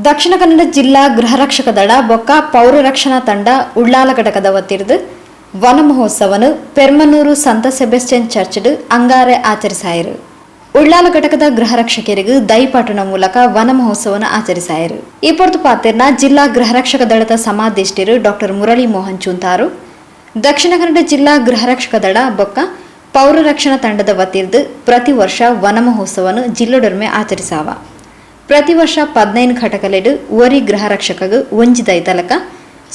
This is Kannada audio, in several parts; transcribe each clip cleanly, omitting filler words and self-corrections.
ದಕ್ಷಿಣ ಕನ್ನಡ ಜಿಲ್ಲಾ ಗೃಹರಕ್ಷಕ ದಳ ಬೊಕ್ಕ ಪೌರ ರಕ್ಷಣಾ ತಂಡ ಉಳ್ಳಾಲ ಘಟಕದ ವತಿರ್ದು ವನ ಮಹೋತ್ಸವನು ಪೆರ್ಮನೂರು ಸಂತ ಸೆಬೆಸ್ಟಿಯನ್ ಚರ್ಚ್ಡ್ ಅಂಗಾರೆ ಆಚರಿಸಾಯರು. ಉಳ್ಳಾಲ ಘಟಕದ ಗೃಹರಕ್ಷಕರಿಗೆ ದೈಪಾಟನ ಮೂಲಕ ವನ ಮಹೋತ್ಸವನ ಆಚರಿಸಾಯರು. ಈ ಪೊರ್ತು ಪಾತೆರ್ನ ಜಿಲ್ಲಾ ಗೃಹರಕ್ಷಕ ದಳದ ಸಮಾದೇಷ್ಟಿರು ಡಾಕ್ಟರ್ ಮುರಳಿ ಮೋಹನ್ ಚೂಂತಾರು ದಕ್ಷಿಣ ಕನ್ನಡ ಜಿಲ್ಲಾ ಗೃಹರಕ್ಷಕ ದಳ ಬೊಕ್ಕ ಪೌರ ರಕ್ಷಣಾ ತಂಡದ ವತಿರ್ದು ಪ್ರತಿ ವರ್ಷ ವನ ಮಹೋತ್ಸವನು ಜಿಲ್ಲೆಡೊರ್ಮೆ ಆಚರಿಸಾವ. ಪ್ರತಿ ವರ್ಷ 15 ಘಟಕಲೆಡು ಒರಿ ಗೃಹರಕ್ಷಕಗ ಒಂಜಿ ದೈತಲಕ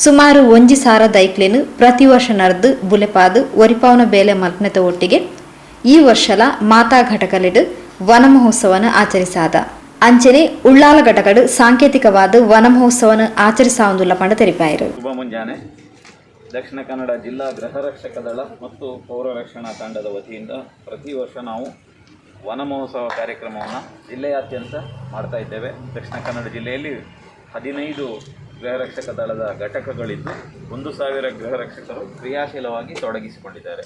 ಸುಮಾರು 1,000 ದೈಕ್ಲೆನು ಪ್ರತಿ ವರ್ಷ ನಡೆದು ಬುಲೆಪಾದು ಒರಿಪಾವನ ಬೇಲೆ ಮಲ್ಪನೆತ ಒಟ್ಟಿಗೆ ಈ ವರ್ಷಲ ಮಾತಾ ಘಟಕಲೆಡು ವನ ಮಹೋತ್ಸವನ ಆಚರಿಸಾದ. ಅಂಚನೆ ಉಳ್ಳಾಲ ಘಟಕಡು ಸಾಂಕೇತಿಕವಾದ ವನ ಮಹೋತ್ಸವನ ಆಚರಿಸಾವುದುಲ್ಲ ಪಂಡ ತೆರಿಪಾಯರು. ಶುಭ ಮುಂಜಾನೆ. ದಕ್ಷಿಣ ಕನ್ನಡ ಜಿಲ್ಲಾ ಗೃಹರಕ್ಷಕ ದಳ ಮತ್ತು ಪೌರ ರಕ್ಷಣಾ ತಂಡದ ವತಿಯಿಂದ ಪ್ರತಿ ವರ್ಷ ನಾವು ವನ ಮಹೋತ್ಸವ ಕಾರ್ಯಕ್ರಮವನ್ನು ಜಿಲ್ಲೆಯಾದ್ಯಂತ ಮಾಡ್ತಾ ಇದ್ದೇವೆ. ದಕ್ಷಿಣ ಕನ್ನಡ ಜಿಲ್ಲೆಯಲ್ಲಿ 15 ಗೃಹರಕ್ಷಕ ದಳದ ಘಟಕಗಳಿದ್ದು 1,000 ಗೃಹರಕ್ಷಕರು ಕ್ರಿಯಾಶೀಲವಾಗಿ ತೊಡಗಿಸಿಕೊಂಡಿದ್ದಾರೆ.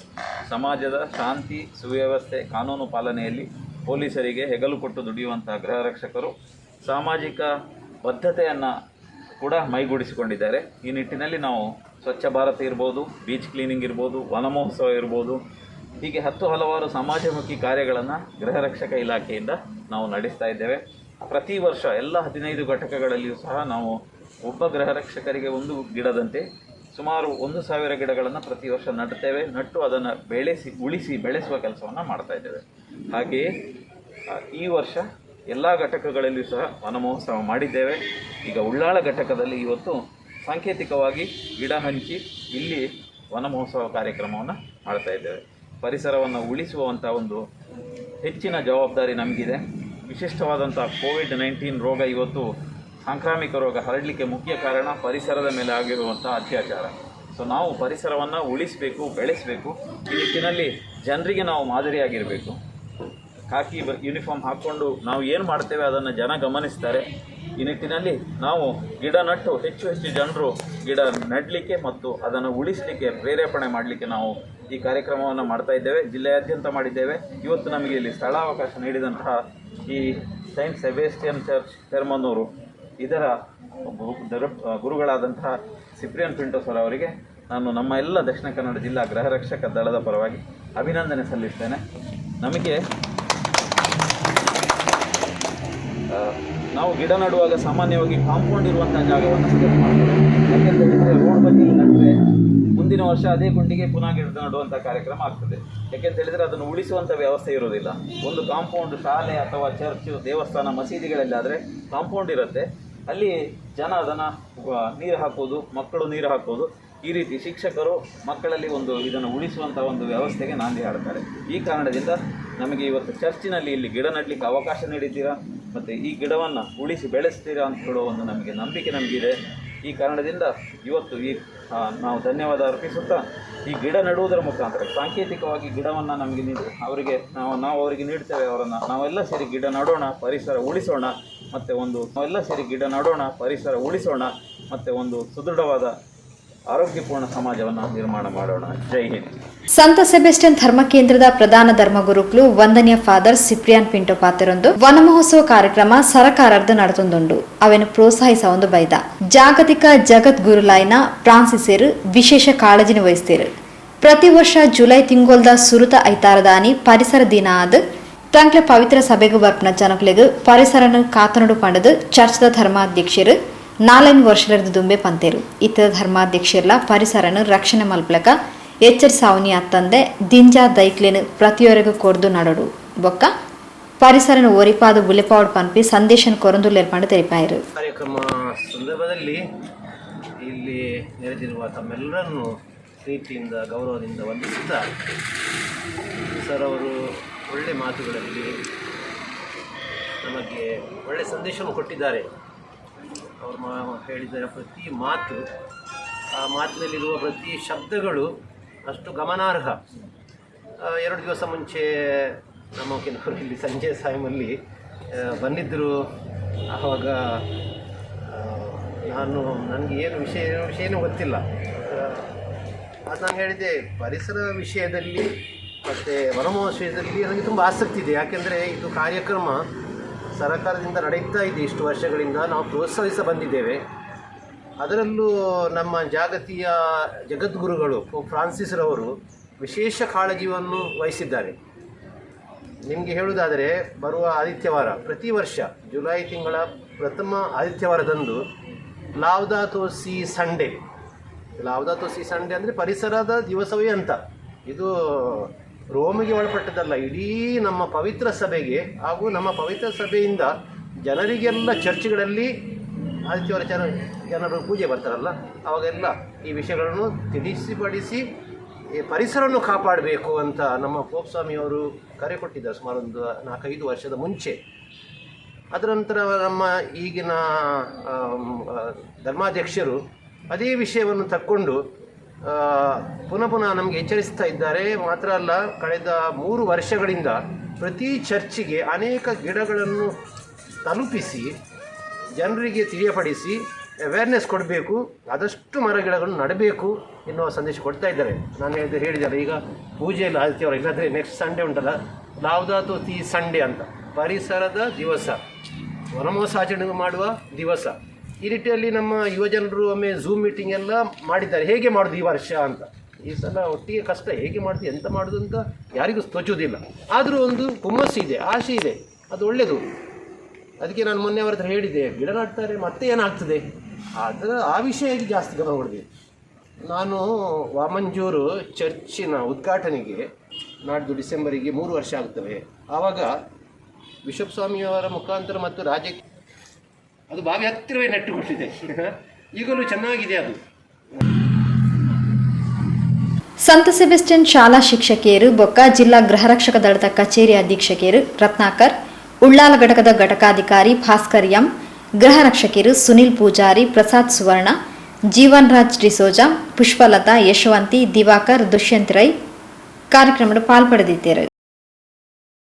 ಸಮಾಜದ ಶಾಂತಿ ಸುವ್ಯವಸ್ಥೆ ಕಾನೂನು ಪಾಲನೆಯಲ್ಲಿ ಪೊಲೀಸರಿಗೆ ಹೆಗಲು ಕೊಟ್ಟು ದುಡಿಯುವಂತಹ ಗೃಹರಕ್ಷಕರು ಸಾಮಾಜಿಕ ಬದ್ಧತೆಯನ್ನು ಕೂಡ ಮೈಗೂಡಿಸಿಕೊಂಡಿದ್ದಾರೆ. ಈ ನಿಟ್ಟಿನಲ್ಲಿ ನಾವು ಸ್ವಚ್ಛ ಭಾರತ ಇರ್ಬೋದು, ಬೀಚ್ ಕ್ಲೀನಿಂಗ್ ಇರ್ಬೋದು, ವನ ಮಹೋತ್ಸವ ಇರ್ಬೋದು, ಹೀಗೆ ಹಲವಾರು ಸಮಾಜಮುಖಿ ಕಾರ್ಯಗಳನ್ನು ಗೃಹರಕ್ಷಕ ಇಲಾಖೆಯಿಂದ ನಾವು ನಡೆಸ್ತಾ ಇದ್ದೇವೆ. ಪ್ರತಿ ವರ್ಷ ಎಲ್ಲ 15 ಘಟಕಗಳಲ್ಲಿಯೂ ಸಹ ನಾವು ಒಬ್ಬ ಗೃಹರಕ್ಷಕರಿಗೆ ಒಂದು ಗಿಡದಂತೆ ಸುಮಾರು 1,000 ಗಿಡಗಳನ್ನು ಪ್ರತಿ ವರ್ಷ ನಟ್ಟು ಅದನ್ನು ಉಳಿಸಿ ಬೆಳೆಸುವ ಕೆಲಸವನ್ನು ಮಾಡ್ತಾ ಇದ್ದೇವೆ. ಹಾಗೆಯೇ ಈ ವರ್ಷ ಎಲ್ಲ ಘಟಕಗಳಲ್ಲಿಯೂ ಸಹ ವನ ಮಹೋತ್ಸವ ಮಾಡಿದ್ದೇವೆ. ಈಗ ಉಳ್ಳಾಳ ಘಟಕದಲ್ಲಿ ಇವತ್ತು ಸಾಂಕೇತಿಕವಾಗಿ ಗಿಡ ಹಂಚಿ ಇಲ್ಲಿ ವನ ಮಹೋತ್ಸವ ಕಾರ್ಯಕ್ರಮವನ್ನು ಮಾಡ್ತಾ ಇದ್ದೇವೆ. ಪರಿಸರವನ್ನು ಉಳಿಸುವಂಥ ಒಂದು ಹೆಚ್ಚಿನ ಜವಾಬ್ದಾರಿ ನಮಗಿದೆ. ವಿಶಿಷ್ಟವಾದಂಥ ಕೋವಿಡ್-19 ರೋಗ ಇವತ್ತು ಸಾಂಕ್ರಾಮಿಕ ರೋಗ ಹರಡಲಿಕ್ಕೆ ಮುಖ್ಯ ಕಾರಣ ಪರಿಸರದ ಮೇಲೆ ಆಗಿರುವಂಥ ಅತ್ಯಾಚಾರ. ಸೊ ನಾವು ಪರಿಸರವನ್ನು ಉಳಿಸಬೇಕು, ಬೆಳೆಸಬೇಕು. ಈ ನಿಟ್ಟಿನಲ್ಲಿ ಜನರಿಗೆ ನಾವು ಮಾದರಿಯಾಗಿರಬೇಕು. ಖಾಕಿ ಯೂನಿಫಾರ್ಮ್ ಹಾಕ್ಕೊಂಡು ನಾವು ಏನು ಮಾಡ್ತೇವೆ ಅದನ್ನು ಜನ ಗಮನಿಸ್ತಾರೆ. ಈ ನಿಟ್ಟಿನಲ್ಲಿ ನಾವು ಗಿಡ ನಟ್ಟು ಹೆಚ್ಚು ಜನರು ಗಿಡ ನೆಡಲಿಕ್ಕೆ ಮತ್ತು ಅದನ್ನು ಉಳಿಸಲಿಕ್ಕೆ ಪ್ರೇರೇಪಣೆ ಮಾಡಲಿಕ್ಕೆ ನಾವು ಈ ಕಾರ್ಯಕ್ರಮವನ್ನು ಮಾಡ್ತಾ ಇದ್ದೇವೆ. ಜಿಲ್ಲೆಯಾದ್ಯಂತ ಮಾಡಿದ್ದೇವೆ. ಇವತ್ತು ನಮಗೆ ಇಲ್ಲಿ ಸ್ಥಳಾವಕಾಶ ನೀಡಿದಂತಹ ಈ ಸೈಂಟ್ ಸೆಬೆಸ್ಟಿಯನ್ ಚರ್ಚ್ ಪೆರ್ಮನೂರು ಇದರ ಗುರುಗಳಾದಂತಹ ಸಿಪ್ರಿಯನ್ ಪಿಂಟೋ ಸರ್ ಅವರಿಗೆ ನಾನು ನಮ್ಮ ಎಲ್ಲ ದಕ್ಷಿಣ ಕನ್ನಡ ಜಿಲ್ಲಾ ಗೃಹರಕ್ಷಕ ದಳದ ಪರವಾಗಿ ಅಭಿನಂದನೆ ಸಲ್ಲಿಸ್ತೇನೆ. ನಮಗೆ ನಾವು ಗಿಡ ನಡುವಾಗ ಸಾಮಾನ್ಯವಾಗಿ ಕಾಂಪೌಂಡ್ ಇರುವಂಥ ಜಾಗವನ್ನು ಸೆಲೆಕ್ಟ್ ಮಾಡ್ತೇವೆ. ಯಾಕೆಂತೇಳಿದರೆ ರೋಡ್ ಬದಿಯಲ್ಲಿ ನಟ್ಟರೆ ಮುಂದಿನ ವರ್ಷ ಅದೇ ಗುಂಡಿಗೆ ಪುನಃ ಗಿಡ ನಡುವಂಥ ಕಾರ್ಯಕ್ರಮ ಆಗ್ತದೆ. ಯಾಕೆಂತೇಳಿದರೆ ಅದನ್ನು ಉಳಿಸುವಂಥ ವ್ಯವಸ್ಥೆ ಇರೋದಿಲ್ಲ. ಒಂದು ಕಾಂಪೌಂಡ್ ಶಾಲೆ ಅಥವಾ ಚರ್ಚು, ದೇವಸ್ಥಾನ, ಮಸೀದಿಗಳಲ್ಲಾದರೆ ಕಾಂಪೌಂಡ್ ಇರುತ್ತೆ. ಅಲ್ಲಿ ಜನ ಅದನ್ನು ನೀರು ಹಾಕೋದು, ಮಕ್ಕಳು ನೀರು ಹಾಕೋದು, ಈ ರೀತಿ ಶಿಕ್ಷಕರು ಮಕ್ಕಳಲ್ಲಿ ಇದನ್ನು ಉಳಿಸುವಂಥ ಒಂದು ವ್ಯವಸ್ಥೆಗೆ ನಾಂದಿ ಹಾಡ್ತಾರೆ. ಈ ಕಾರಣದಿಂದ ನಮಗೆ ಇವತ್ತು ಚರ್ಚಿನಲ್ಲಿ ಇಲ್ಲಿ ಗಿಡ ನೆಡಲಿಕ್ಕೆ ಅವಕಾಶ ನೀಡಿದ್ದೀರಾ ಮತ್ತು ಈ ಗಿಡವನ್ನು ಉಳಿಸಿ ಬೆಳೆಸ್ತೀರಾ ಅಂತ ಹೇಳೋ ಒಂದು ನಂಬಿಕೆ ನಮಗಿದೆ. ಈ ಕಾರಣದಿಂದ ಇವತ್ತು ನಾವು ಧನ್ಯವಾದ ಅರ್ಪಿಸುತ್ತಾ ಈ ಗಿಡ ನೆಡುವುದರ ಮುಖಾಂತರ ಸಾಂಕೇತಿಕವಾಗಿ ಗಿಡವನ್ನು ನಮಗೆ ಅವರಿಗೆ ನಾವು ಅವರಿಗೆ ನೀಡ್ತೇವೆ. ನಾವೆಲ್ಲ ಸೇರಿ ಗಿಡ ನೆಡೋಣ, ಪರಿಸರ ಉಳಿಸೋಣ ಮತ್ತು ಒಂದು ಸುದೃಢವಾದ ಆರೋಗ್ಯಪೂರ್ಣ ಸಮಾಜವನ್ನು ನಿರ್ಮಾಣ ಮಾಡೋಣ. ಜೈ ಹಿಂದ್. ಸಂತ ಸೆಬೆಸ್ಟಿಯನ್ ಧರ್ಮ ಕೇಂದ್ರದ ಪ್ರಧಾನ ಧರ್ಮಗುರುಕ್ಲು ವಂದನೀಯ ಫಾದರ್ ಸಿಪ್ರಿಯಾನ್ ಪಿಂಟೋ ಪಾತೆರೊಂದು ವನ ಮಹೋತ್ಸವ ಕಾರ್ಯಕ್ರಮ ಸರಕಾರದ ನಡೆತೊಂದುಂಡು ಅವೆನು ಪ್ರೋತ್ಸಾಹಿಸ ಒಂದು ಬೈದ ಜಾಗತಿಕ ಜಗದ್ಗುರುಲಾಯ್ನ ಫ್ರಾನ್ಸಿಸರು ವಿಶೇಷ ಕಾಳಜಿನ ವಹಿಸ್ತೀರು. ಪ್ರತಿ ವರ್ಷ ಜುಲೈ ತಿಂಗೊಲ್ದ ಸುರುತ ಐತಾರದಾನಿ ಪರಿಸರ ದಿನ ಆದ ತಂಕ್ಲೆ ಪವಿತ್ರ ಸಭೆಗೂ ಬರ್ಪನ ಜನಕ್ಲೆಗ್ ಪರಿಸರನ ಕಾತನಡು ಪಂಡದು ಚರ್ಚ್ದ ಧರ್ಮಾಧ್ಯಕ್ಷರು 4 ವರ್ಷದ ದುಂಬೆ ಪಂತೇರು. ಇತರ ಧರ್ಮಾಧ್ಯಕ್ಷರ್ಲ ಪರಿಸರನ ರಕ್ಷಣೆ ಮಲ್ಪಲಕ ಎಚ್ಚರಿಸಾವನಿ ಅತ್ತಂದೆ ದಿಂಜಾ ದೈಕ್ಲೆನು ಪ್ರತಿಯೊರೆಗೂ ಕೊರ್ದು ನಡೋಡು ಬೊಕ್ಕ ಪರಿಸರನ ಒರಿಪಾದ ಬುಲೆಪಾವಡ್ ಪಂಪಿ ಸಂದೇಶನ ಕೊರಂದು ಲೇರ್ಪಂಡು ತೆರಿಪಾಯರು. ಕಾರ್ಯಕ್ರಮ ಸಂದರ್ಭದಲ್ಲಿ ಇಲ್ಲಿ ನೆರೆದಿರುವ ತಮ್ಮೆಲ್ಲರನ್ನು ಪ್ರೀತಿಯಿಂದ ಗೌರವದಿಂದ ವಂದಿಸುತ್ತಾ ಸರ್ ಅವರು ಒಳ್ಳೆ ಮಾತುಗಳಲ್ಲಿ ನಮಗೆ ಒಳ್ಳೆ ಸಂದೇಶವನ್ನು ಕೊಟ್ಟಿದ್ದಾರೆ. ಅವರು ಹೇಳಿದ ಪ್ರತಿ ಮಾತು, ಆ ಮಾತಿನಲ್ಲಿರುವ ಪ್ರತಿ ಶಬ್ದಗಳು ಅಷ್ಟು ಗಮನಾರ್ಹ. 2 ದಿವಸ ಮುಂಚೆ ನಮ್ಮ ಕೆಲವರು ಇಲ್ಲಿ ಸಂಜೆ ಟೈಮಲ್ಲಿ ಬಂದಿದ್ದರು. ಆವಾಗ ನನಗೆ ಏನು ವಿಷಯನೂ ಗೊತ್ತಿಲ್ಲ. ಅದು ನಾನು ಹೇಳಿದೆ, ಪರಿಸರ ವಿಷಯದಲ್ಲಿ ಮತ್ತು ವನ ಮಹೋತ್ಸವದಲ್ಲಿ ನನಗೆ ತುಂಬ ಆಸಕ್ತಿ ಇದೆ. ಯಾಕೆಂದರೆ ಇದು ಕಾರ್ಯಕ್ರಮ ಸರ್ಕಾರದಿಂದ ನಡೆಯುತ್ತಾ ಇದೆ. ಇಷ್ಟು ವರ್ಷಗಳಿಂದ ನಾವು ಪ್ರೋತ್ಸಾಹಿಸ ಬಂದಿದ್ದೇವೆ. ಅದರಲ್ಲೂ ನಮ್ಮ ಜಾಗತಿಯ ಜಗದ್ಗುರುಗಳು ಪೋಪ್ ಫ್ರಾನ್ಸಿಸ್ರವರು ವಿಶೇಷ ಕಾಳಜಿಯನ್ನು ವಹಿಸಿದ್ದಾರೆ. ನಿಮಗೆ ಹೇಳುವುದಾದರೆ ಬರುವ ಆದಿತ್ಯವಾರ, ಪ್ರತಿ ವರ್ಷ ಜುಲೈ ತಿಂಗಳ ಪ್ರಥಮ ಆದಿತ್ಯವಾರದಂದು ಲಾವ್ದಾತೋ ಸಿ ಸಂಡೇ, ಲಾವ್ದಾತೋ ಸಿ ಸಂಡೇ ಅಂದರೆ ಪರಿಸರದ ದಿವಸವೇ ಅಂತ. ಇದು ರೋಮಿಗೆ ಒಳಪಟ್ಟದಲ್ಲ, ಇಡೀ ನಮ್ಮ ಪವಿತ್ರ ಸಭೆಗೆ ಹಾಗೂ ನಮ್ಮ ಪವಿತ್ರ ಸಭೆಯಿಂದ ಜನರಿಗೆಲ್ಲ ಚರ್ಚ್ಗಳಲ್ಲಿ ಆದಿತ್ಯವಾರ ಜನರು ಪೂಜೆ ಬರ್ತಾರಲ್ಲ, ಅವಾಗೆಲ್ಲ ಈ ವಿಷಯಗಳನ್ನು ತಿಳಿಸಿಪಡಿಸಿ ಈ ಪರಿಸರವನ್ನು ಕಾಪಾಡಬೇಕು ಅಂತ ನಮ್ಮ ಪೋಪ್ ಸ್ವಾಮಿಯವರು ಕರೆ ಕೊಟ್ಟಿದ್ದಾರೆ ಸುಮಾರು ಒಂದು 4-5 ವರ್ಷದ ಮುಂಚೆ. ಅದರ ನಂತರ ನಮ್ಮ ಈಗಿನ ಧರ್ಮಾಧ್ಯಕ್ಷರು ಅದೇ ವಿಷಯವನ್ನು ತಕ್ಕೊಂಡು ಪುನಃ ನಮಗೆ ಎಚ್ಚರಿಸ್ತಾ ಇದ್ದಾರೆ. ಮಾತ್ರ ಅಲ್ಲ, ಕಳೆದ 3 ವರ್ಷಗಳಿಂದ ಪ್ರತಿ ಚರ್ಚಿಗೆ ಅನೇಕ ಗಿಡಗಳನ್ನು ತಲುಪಿಸಿ ಜನರಿಗೆ ತಿಳಿಯಪಡಿಸಿ ಅವೇರ್ನೆಸ್ ಕೊಡಬೇಕು, ಆದಷ್ಟು ಮರಗಿಡಗಳನ್ನು ನೆಡಬೇಕು ಎನ್ನುವ ಸಂದೇಶ ಕೊಡ್ತಾ ಇದ್ದಾರೆ. ನಾನು ಹೇಳಿದ್ದಾರೆ ಈಗ ಪೂಜೆಯಲ್ಲಿ ಆದಿತ್ಯವಾರ, ಇಲ್ಲಾಂದರೆ ನೆಕ್ಸ್ಟ್ ಸಂಡೇ ಉಂಟಲ್ಲ, ಲಾವ್ದಾತೋ ಸಿ ಸಂಡೇ ಅಂತ, ಪರಿಸರದ ದಿವಸ, ವನಮಹೋತ್ಸವ ಮಾಡುವ ದಿವಸ. ಈ ನಿಟ್ಟಿನಲ್ಲಿ ನಮ್ಮ ಯುವಜನರು ಒಮ್ಮೆ ಝೂಮ್ ಮೀಟಿಂಗ್ ಎಲ್ಲ ಮಾಡಿದ್ದಾರೆ, ಹೇಗೆ ಮಾಡೋದು ಈ ವರ್ಷ ಅಂತ. ಈ ಸಲ ಒಟ್ಟಿಗೆ ಕಷ್ಟ, ಹೇಗೆ ಮಾಡೋದು ಎಂತ ಮಾಡೋದು ಅಂತ ಯಾರಿಗೂ ತೋಚುವುದಿಲ್ಲ. ಆದರೂ ಒಂದು ಹುಮ್ಮಸ್ಸು ಇದೆ, ಆಸೆ ಇದೆ, ಅದು ಒಳ್ಳೆಯದು. ಅದಕ್ಕೆ ನಾನು ಮೊನ್ನೆ ಅವ್ರ ಹತ್ರ ಹೇಳಿದೆ, ಗಿಡ ನಾಡ್ತಾರೆ ಮತ್ತೆ ಏನಾಗ್ತದೆ, ಆ ವಿಷಯಕ್ಕೆ ಜಾಸ್ತಿ ಗಮನ ಕೊಡಬೇಕು. ನಾನು ವಾಮಂಜೂರು ಚರ್ಚಿನ ಉದ್ಘಾಟನೆಗೆ ನಾಡ್ದು ಡಿಸೆಂಬರಿಗೆ 3 ವರ್ಷ ಆಗ್ತವೆ. ಆವಾಗ ಬಿಷಪ್ ಸ್ವಾಮಿಯವರ ಮುಖಾಂತರ ಮತ್ತು ಅದು ಬಾವಿ ಹತ್ತಿರವೇ ನೆಟ್ಟು ಕೊಟ್ಟಿದೆ. ಈಗಲೂ ಚೆನ್ನಾಗಿದೆ ಅದು. ಸಂತ ಸೆಬೆಸ್ಟಿಯನ್ ಶಾಲಾ ಶಿಕ್ಷಕಿಯರು ಬೊಕ್ಕ ಜಿಲ್ಲಾ ಗೃಹರಕ್ಷಕ ದಳದ ಕಚೇರಿ ಅಧೀಕ್ಷಕಿಯರು ರತ್ನಾಕರ್, ಉಳ್ಳಾಲ ಘಟಕದ ಘಟಕಾಧಿಕಾರಿ ಭಾಸ್ಕರ್ ಎಂ, ಗೃಹ ರಕ್ಷಕಿಯರು ಸುನಿಲ್ ಪೂಜಾರಿ, ಪ್ರಸಾದ್ ಸುವರ್ಣ, ಜೀವನ್ ರಾಜ್ ಡಿಸೋಜಾ, ಪುಷ್ಪಲತಾ, ಯಶವಂತಿ, ದಿವಾಕರ್, ದುಷ್ಯಂತ್ ರೈ ಕಾರ್ಯಕ್ರಮದ ಪಾಲ್ಪಡೆದಿದ್ದರು.